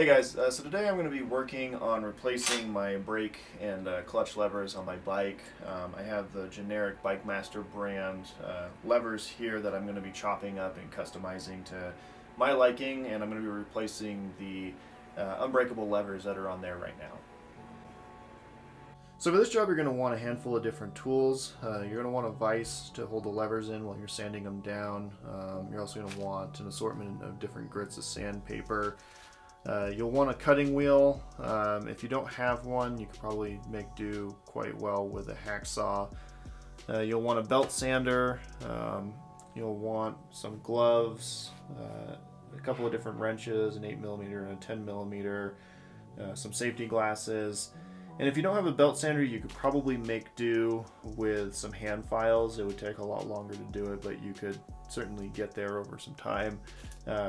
Hey guys, so today I'm going to be working on replacing my brake and clutch levers on my bike. I have the generic Bike Master brand levers here that I'm going to be chopping up and customizing to my liking, and I'm going to be replacing the unbreakable levers that are on there right now. So for this job you're going to want a handful of different tools. You're going to want a vise to hold the levers in while you're sanding them down. You're also going to want an assortment of different grits of sandpaper. You'll want a cutting wheel. If you don't have one, you can probably make do quite well with a hacksaw. You'll want a belt sander. You'll want some gloves, a couple of different wrenches, an 8mm and a 10mm, some safety glasses. And if you don't have a belt sander, you could probably make do with some hand files. It would take a lot longer to do it, but you could certainly get there over some time.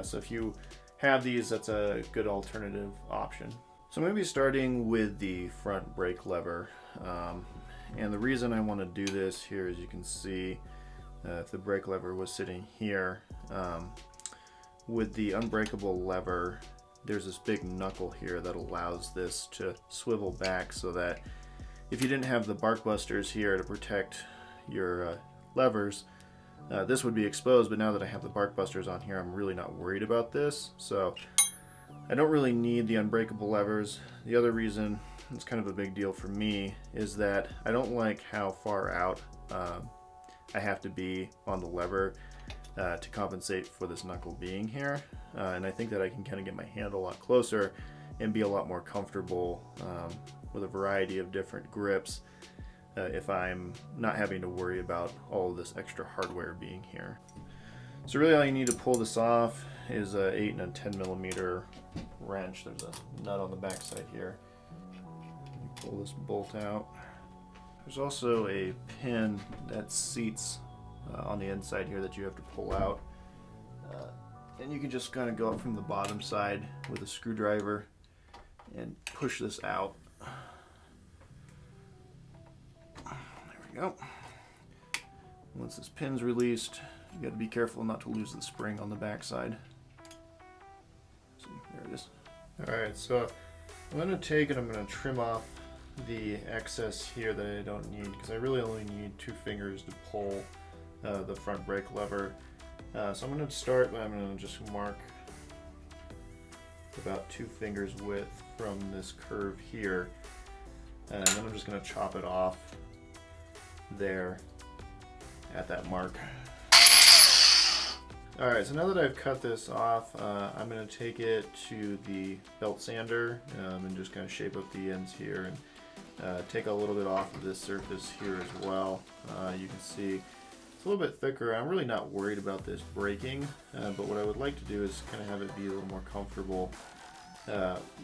So if you have these, that's a good alternative option. So I'm going to be starting with the front brake lever, and the reason I want to do this here, as you can see, if the brake lever was sitting here, with the unbreakable lever, there's this big knuckle here that allows this to swivel back, so that if you didn't have the bark busters here to protect your levers, this would be exposed. But now that I have the bark busters on here, I'm really not worried about this, so I don't really need the unbreakable levers. The other reason it's kind of a big deal for me is that I don't like how far out I have to be on the lever to compensate for this knuckle being here, and I think that I can kind of get my hand a lot closer and be a lot more comfortable with a variety of different grips if I'm not having to worry about all of this extra hardware being here. So really all you need to pull this off is a 8 and a 10mm wrench. There's a nut on the back side here. You pull this bolt out. There's also a pin that seats on the inside here that you have to pull out. And you can just kind of go up from the bottom side with a screwdriver and push this out. There we go. Once this pin's released, you got to be careful not to lose the spring on the back side. See, there it is. Alright, so I'm going to take and I'm going to trim off the excess here that I don't need, because I really only need 2 fingers to pull the front brake lever. So I'm going to start by, I'm going to just mark about 2 fingers width from this curve here, and then I'm just going to chop it off there at that mark. Alright, so now that I've cut this off, I'm going to take it to the belt sander and just kind of shape up the ends here and take a little bit off of this surface here as well. You can see it's a little bit thicker. I'm really not worried about this breaking, but what I would like to do is kind of have it be a little more comfortable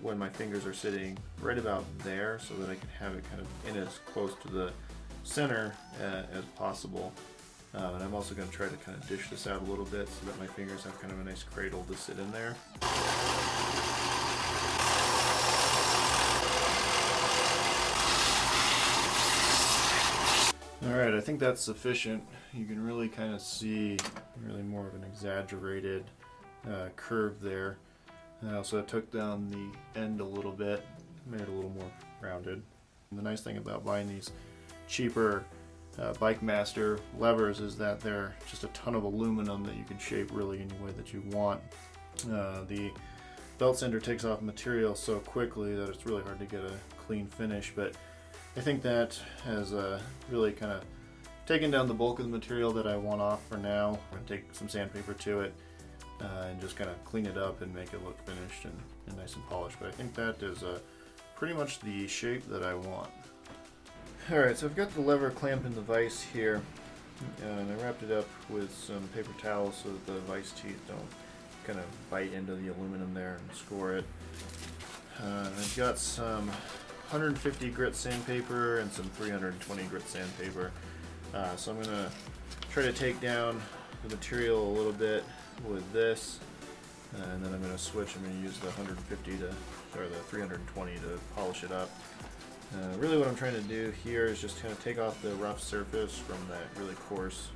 when my fingers are sitting right about there, so that I can have it kind of in as close to the center as possible. And I'm also going to try to kind of dish this out a little bit so that my fingers have kind of a nice cradle to sit in there. Alright, I think that's sufficient. You can really kind of see really more of an exaggerated curve there. I also took down the end a little bit, made it a little more rounded. And the nice thing about buying these cheaper Bike Master levers is that they're just a ton of aluminum that you can shape really any way that you want. The belt sander takes off material so quickly that it's really hard to get a clean finish, but I think that has really kind of taken down the bulk of the material that I want off for now. I'm going to take some sandpaper to it and just kind of clean it up and make it look finished and nice and polished, but I think that is pretty much the shape that I want. Alright, so I've got the lever clamped in the vise here, and I wrapped it up with some paper towels so that the vise teeth don't kind of bite into the aluminum there and score it. I've got some 150 grit sandpaper and some 320 grit sandpaper. So I'm going to try to take down the material a little bit with this, and then I'm going to switch. I'm going to use the 320 to polish it up. Really what I'm trying to do here is just kind of take off the rough surface from that really coarse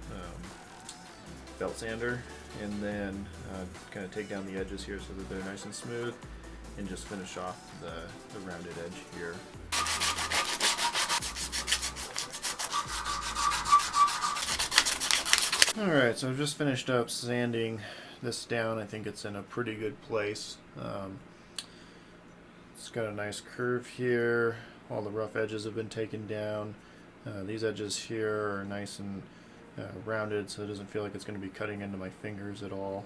belt sander, and then kind of take down the edges here so that they're nice and smooth, and just finish off the rounded edge here. Alright, so I've just finished up sanding this down. I think it's in a pretty good place. It's got a nice curve here. All the rough edges have been taken down. These edges here are nice and rounded, so it doesn't feel like it's going to be cutting into my fingers at all.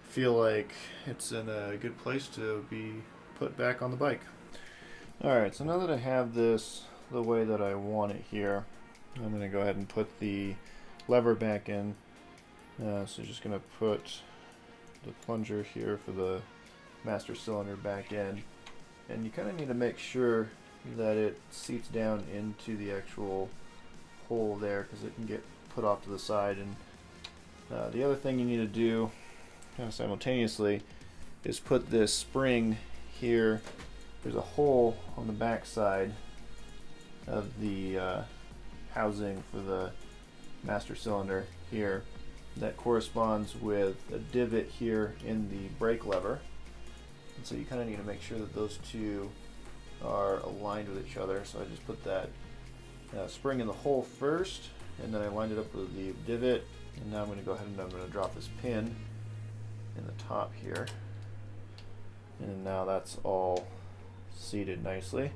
Feel like it's in a good place to be put back on the bike. Alright, so now that I have this the way that I want it here, I'm going to go ahead and put the lever back in. So just going to put the plunger here for the master cylinder back in, and you kind of need to make sure that it seats down into the actual hole there, because it can get put off to the side. And the other thing you need to do kind of simultaneously is put this spring here. There's a hole on the back side of the housing for the master cylinder here that corresponds with a divot here in the brake lever, and so you kind of need to make sure that those two are aligned with each other. So I just put that spring in the hole first, and then I lined it up with the divot, and now I'm going to go ahead and I'm going to drop this pin in the top here, and now that's all seated nicely.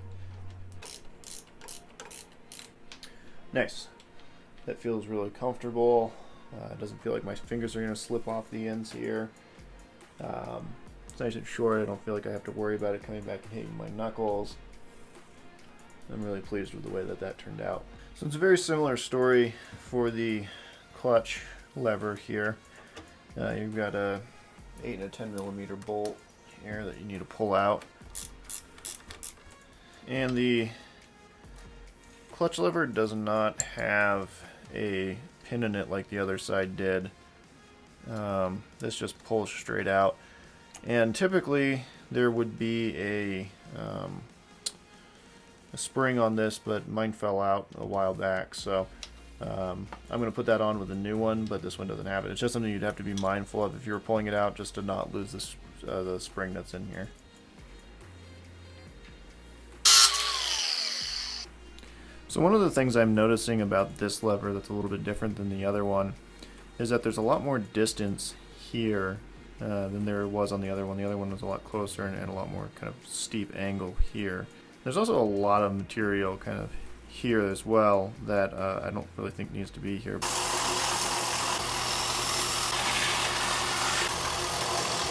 Nice. That feels really comfortable. It doesn't feel like my fingers are going to slip off the ends here. It's nice and short. I don't feel like I have to worry about it coming back and hitting my knuckles. I'm really pleased with the way that that turned out. So it's a very similar story for the clutch lever here. You've got a 8 and a 10 millimeter bolt here that you need to pull out. And the clutch lever does not have a pin in it like the other side did. This just pulls straight out, and typically there would be a spring on this, but mine fell out a while back, so I'm going to put that on with a new one, but this one doesn't have it. It's just something you'd have to be mindful of if you were pulling it out, just to not lose this, the spring that's in here. So one of the things I'm noticing about this lever that's a little bit different than the other one is that there's a lot more distance here than there was on the other one. The other one was a lot closer and a lot more kind of steep angle here. There's also a lot of material kind of here as well that I don't really think needs to be here.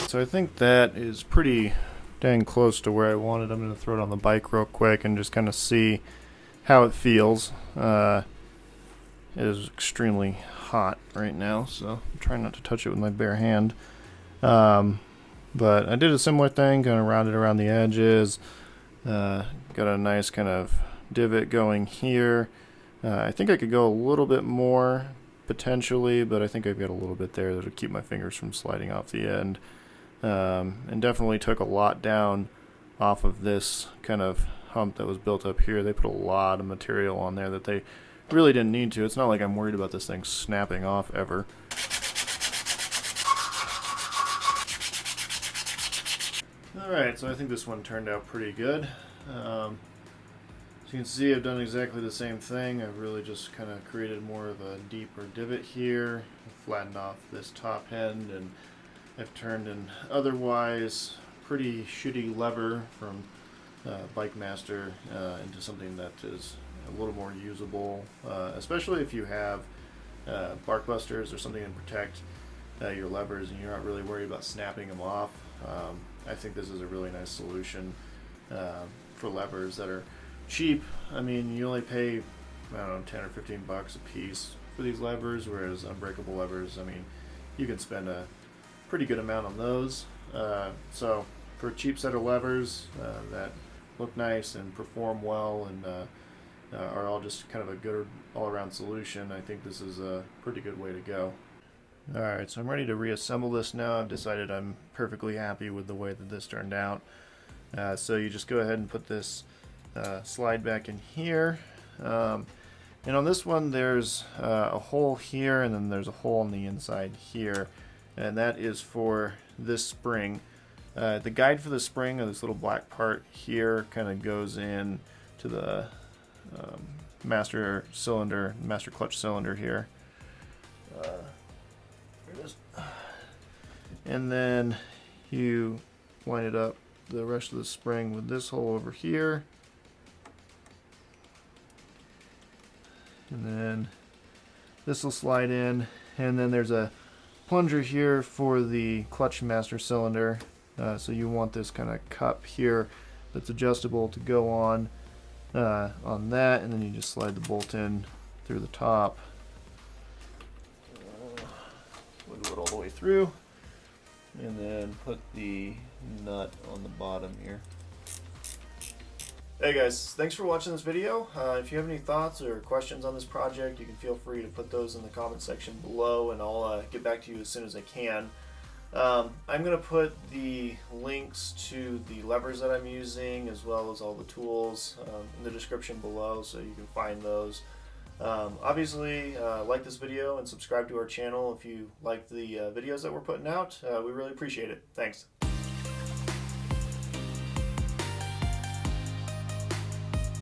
So I think that is pretty dang close to where I wanted. I'm going to throw it on the bike real quick and just kind of see how it feels. It is extremely hot right now, so I'm trying not to touch it with my bare hand. But I did a similar thing, kind of rounded around the edges. Got a nice kind of divot going here. I think I could go a little bit more potentially, but I think I've got a little bit there that'll keep my fingers from sliding off the end. And definitely took a lot down off of this kind of hump that was built up here. They put a lot of material on there that they really didn't need to. It's not like I'm worried about this thing snapping off ever. Alright, so I think this one turned out pretty good. As you can see, I've done exactly the same thing. I've really just kind of created more of a deeper divot here, flattened off this top end, and I've turned an otherwise pretty shitty lever from Bike Master into something that is a little more usable, especially if you have bark busters or something to protect your levers and you're not really worried about snapping them off. I think this is a really nice solution for levers that are cheap. I mean, you only pay, I don't know, 10 or 15 bucks a piece for these levers, whereas unbreakable levers, I mean, you can spend a pretty good amount on those. So for a cheap set of levers that look nice and perform well and are all just kind of a good all-around solution, I think this is a pretty good way to go. Alright, so I'm ready to reassemble this now. I've decided I'm perfectly happy with the way that this turned out. So you just go ahead and put this slide back in here. And on this one there's a hole here, and then there's a hole on the inside here. And that is for this spring. The guide for the spring, or this little black part here, kind of goes in to the master clutch cylinder here. Here it is. And then you line it up the rest of the spring with this hole over here. And then this will slide in, and then there's a plunger here for the clutch master cylinder. So you want this kind of cup here that's adjustable to go on that, and then you just slide the bolt in through the top. Wiggle it all the way through, and then put the nut on the bottom here. Hey guys, thanks for watching this video. If you have any thoughts or questions on this project, you can feel free to put those in the comment section below, and I'll get back to you as soon as I can. I'm going to put the links to the levers that I'm using, as well as all the tools, in the description below, so you can find those. Obviously, like this video and subscribe to our channel if you like the videos that we're putting out. We really appreciate it. Thanks.